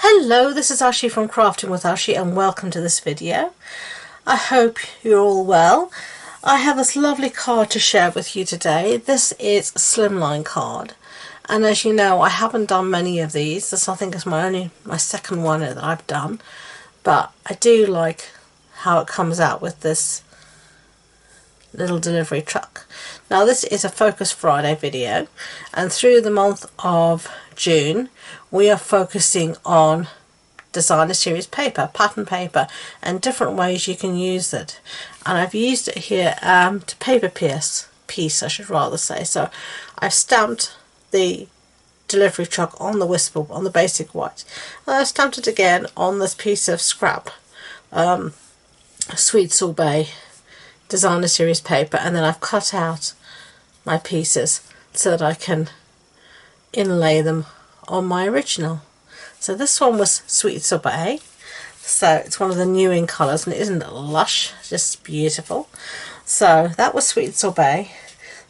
Hello, this is Ashee from Crafting with Ashee and welcome to this video. I hope you're all well. I have this lovely card to share with you today. This is a slimline card, and as you know I haven't done many of these. This I think is my second one that I've done, but I do like how it comes out with this little delivery truck. Now this is a Focus Friday video, and through the month of June we are focusing on designer series paper, pattern paper, and different ways you can use it. And I've used it here to paper piece I should rather say. So I've stamped the delivery truck on the Whisper, on the basic white, and I've stamped it again on this piece of scrap Sweet Sorbet designer series paper, and then I've cut out my pieces so that I can inlay them on my original. So this one was Sweet Sorbet, so it's one of the new in colours, and it isn't lush, just beautiful. So that was Sweet Sorbet.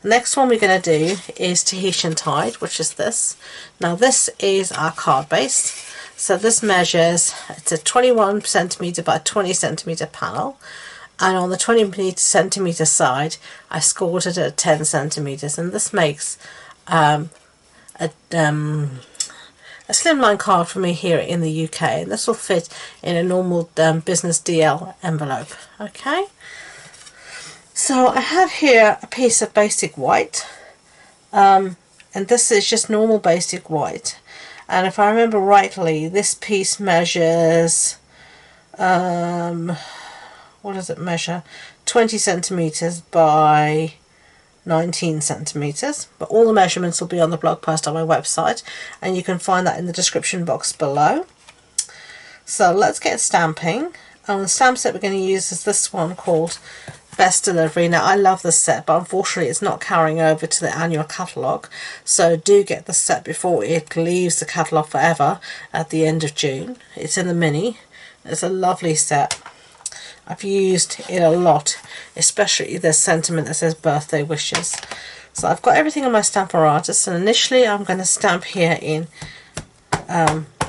The next one we're going to do is Tahitian Tide, which is this. Now this is our card base, so this measures, it's a 21 centimetre by 20 centimetre panel, and on the 20 centimetre side I scored it at 10 centimetres, and this makes a slimline card for me here in the UK, and this will fit in a normal business DL envelope. Okay, so I have here a piece of basic white, and this is just normal basic white, and if I remember rightly this piece measures what does it measure? 20 centimetres by 19 centimetres, but all the measurements will be on the blog post on my website, and you can find that in the description box below. So let's get stamping, and the stamp set we're going to use is this one called Best Delivery. Now I love this set, but unfortunately it's not carrying over to the annual catalogue, so do get the set before it leaves the catalogue forever at the end of June. It's in the mini. It's a lovely set. I've used it a lot, especially the sentiment that says birthday wishes. So I've got everything on my Stamparatus, and initially I'm going to stamp here in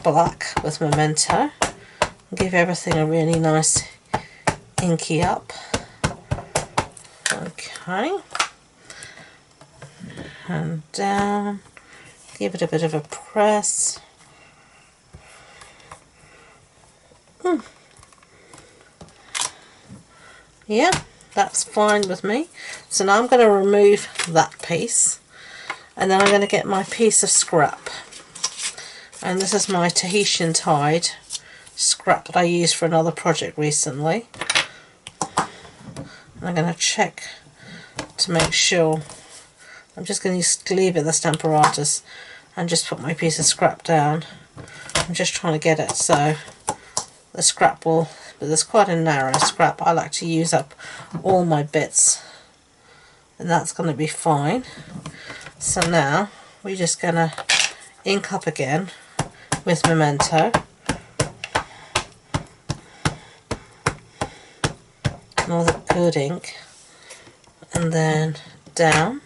black with Memento. Give everything a really nice inky up. Okay. And down. Give it a bit of a press. Yeah, that's fine with me. So now I'm going to remove that piece, and then I'm going to get my piece of scrap, and this is my Tahitian Tide scrap that I used for another project recently. I'm going to check to make sure. I'm just going to leave it in the Stamparatus and just put my piece of scrap down. I'm just trying to get it so the scrap will, but there's quite a narrow scrap. I like to use up all my bits, and that's going to be fine. So now we're just going to ink up again with Memento, another good ink, and then down,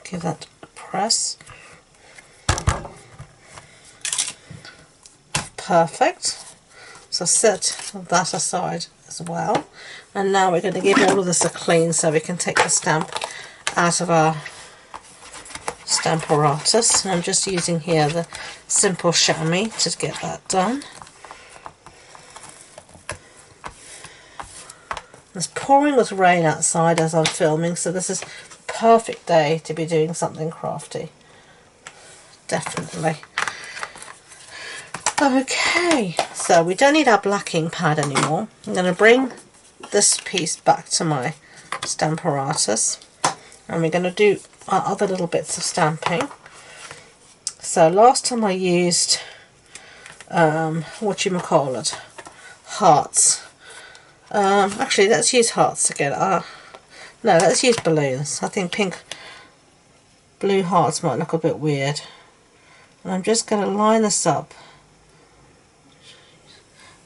give that a press. Perfect. So set that aside as well, and now we're going to give all of this a clean so we can take the stamp out of our Stamparatus. And I'm just using here the simple chamois to get that done. It's pouring with rain outside as I'm filming, so this is a perfect day to be doing something crafty. Definitely. Okay, so we don't need our black ink pad anymore. I'm going to bring this piece back to my Stamparatus, and we're going to do our other little bits of stamping. So last time I used whatchamacallit, hearts. Actually, let's use hearts again. No, let's use balloons. I think blue hearts might look a bit weird. And I'm just going to line this up.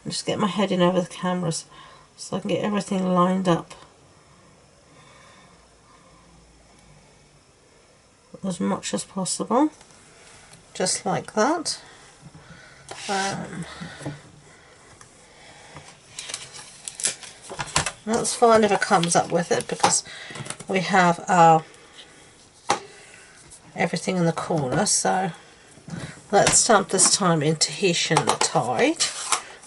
Just get my head in over the cameras so I can get everything lined up as much as possible. just like that. That's fine if it comes up with it, because we have our everything in the corner. So let's stamp this time in Tahitian Tide.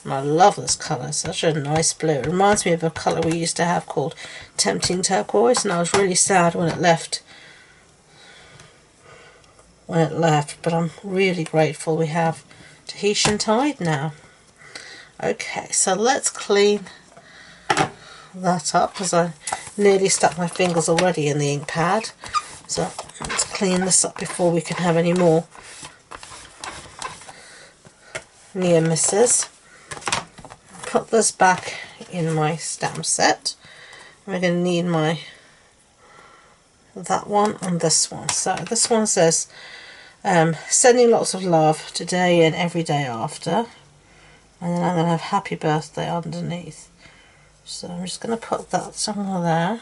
And I love this colour, such a nice blue. It reminds me of a colour we used to have called Tempting Turquoise, and I was really sad when it left. But I'm really grateful we have Tahitian Tide now. Okay, so let's clean that up, because I nearly stuck my fingers already in the ink pad. So let's clean this up before we can have any more near misses. Put this back in my stamp set. We're going to need that one and this one. So this one says sending lots of love today and every day after, and then I'm going to have happy birthday underneath. So I'm just going to put that somewhere there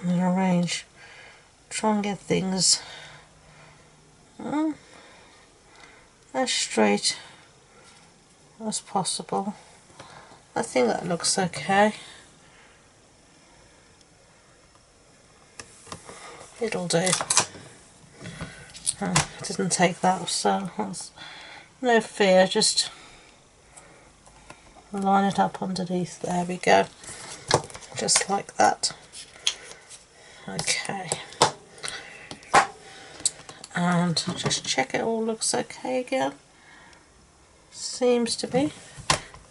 and then arrange, try and get things as straight as possible. I think that looks okay. It'll do. Didn't take that, so that's no fear, just line it up underneath. There we go, just like that. Okay, and just check it all looks okay again. Seems to be.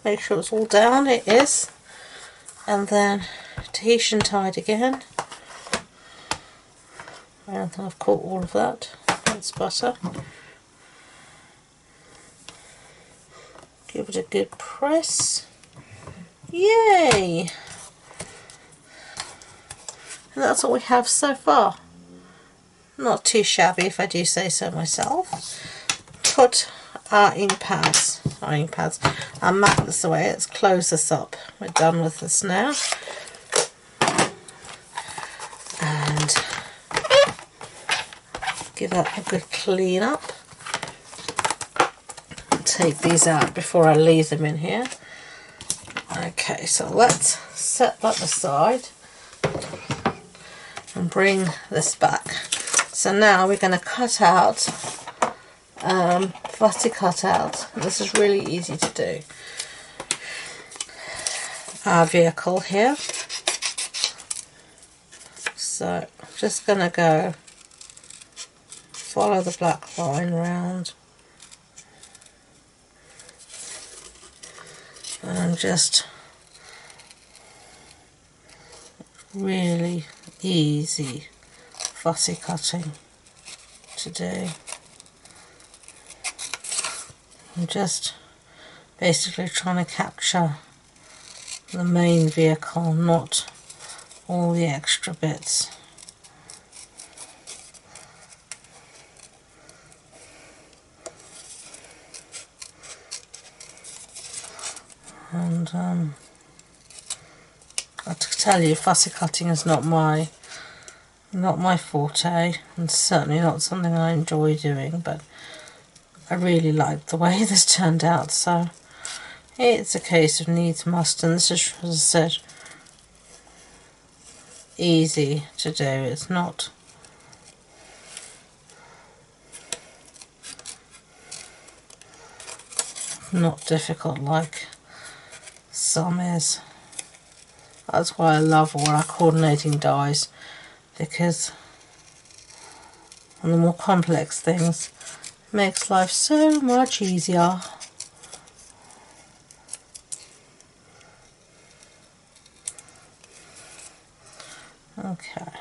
Make sure it's all down. It is. And then Tahitian Tide again. I don't think I've caught all of that. That's butter. Give it a good press. Yay! And that's what we have so far. Not too shabby, if I do say so myself. Put our ink pads, our mat this away. Let's close this up. We're done with this now. And give that a good clean up. Take these out before I leave them in here. Okay, so let's set that aside and bring this back. So now we're going to cut out, fussy cut out. This is really easy to do. Our vehicle here. So I'm just going to go follow the black line round and just really easy fussy cutting to do. I'm just basically trying to capture the main vehicle, not all the extra bits. And I have to tell you, fussy cutting is not my forte, and certainly not something I enjoy doing, but I really like the way this turned out, so it's a case of needs must, and this is, as I said, easy to do. It's not difficult like some is. That's why I love all our coordinating dies, because on the more complex things it makes life so much easier. Okay,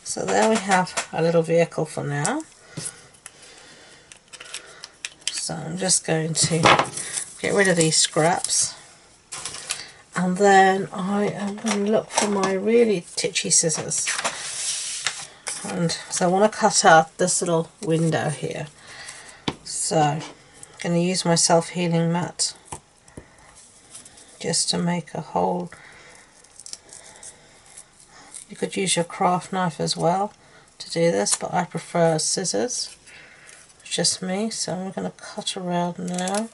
so there we have a little vehicle for now. So I'm just going to get rid of these scraps, and then I am going to look for my really titchy scissors, and so I want to cut out this little window here. So I'm going to use my self-healing mat just to make a hole. You could use your craft knife as well to do this, but I prefer scissors. just me, so I'm going to cut around now.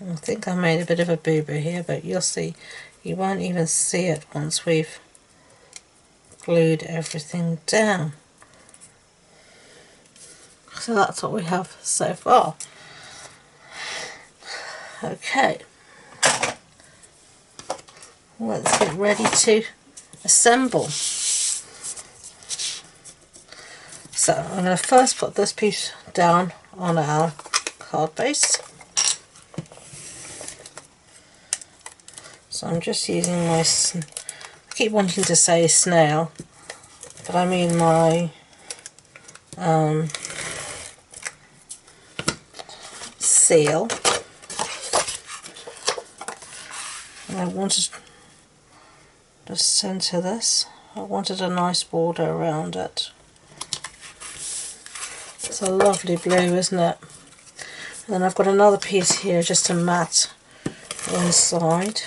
I think I made a bit of a boo-boo here, but you'll see, you won't even see it once we've glued everything down. So that's what we have so far. Okay, let's get ready to assemble. So I'm going to first put this piece down on our card base. So I'm just using my, I keep wanting to say snail, but I mean my seal. And I wanted to centre this. I wanted a nice border around it. It's a lovely blue, isn't it? And then I've got another piece here just to mat inside.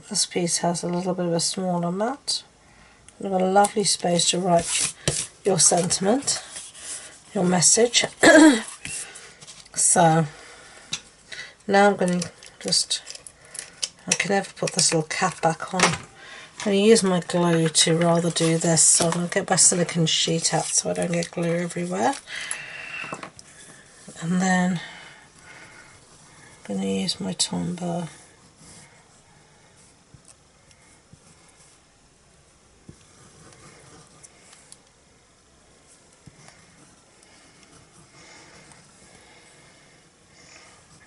This piece has a little bit of a smaller mat. You've got a lovely space to write your sentiment, your message. So now I'm going to I can never put this little cap back on. I'm going to use my glue to rather do this, so I'm going to get my silicone sheet out so I don't get glue everywhere. And then I'm going to use my tombow.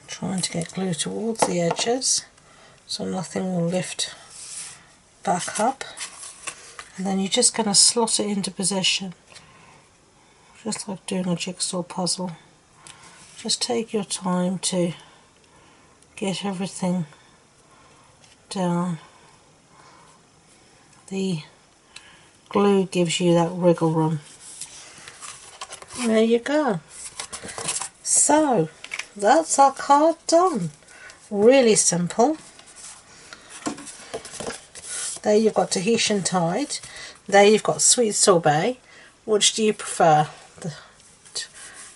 Trying to get glue towards the edges so nothing will lift back up, and then you're just going to slot it into position just like doing a jigsaw puzzle. Just take your time to get everything down. The glue gives you that wriggle room. There you go. So that's our card done. Really simple. There you've got Tahitian Tide. There you've got Sweet Sorbet. Which do you prefer?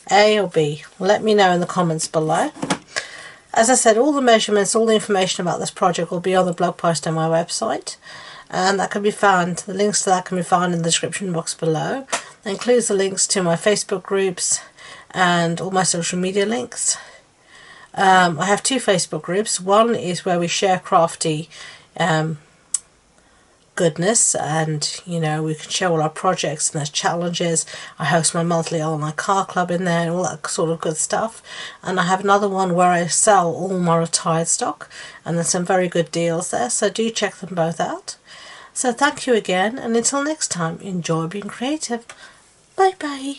A or B? Let me know in the comments below. As I said, all the measurements, all the information about this project will be on the blog post on my website. And that can be found, the links to that can be found in the description box below. That includes the links to my Facebook groups and all my social media links. I have two Facebook groups. One is where we share crafty goodness, and you know, we can share all our projects and there's challenges. I host my monthly online car club in there and all that sort of good stuff. And I have another one where I sell all my retired stock, and there's some very good deals there, so do check them both out. So thank you again, and until next time, enjoy being creative. Bye bye.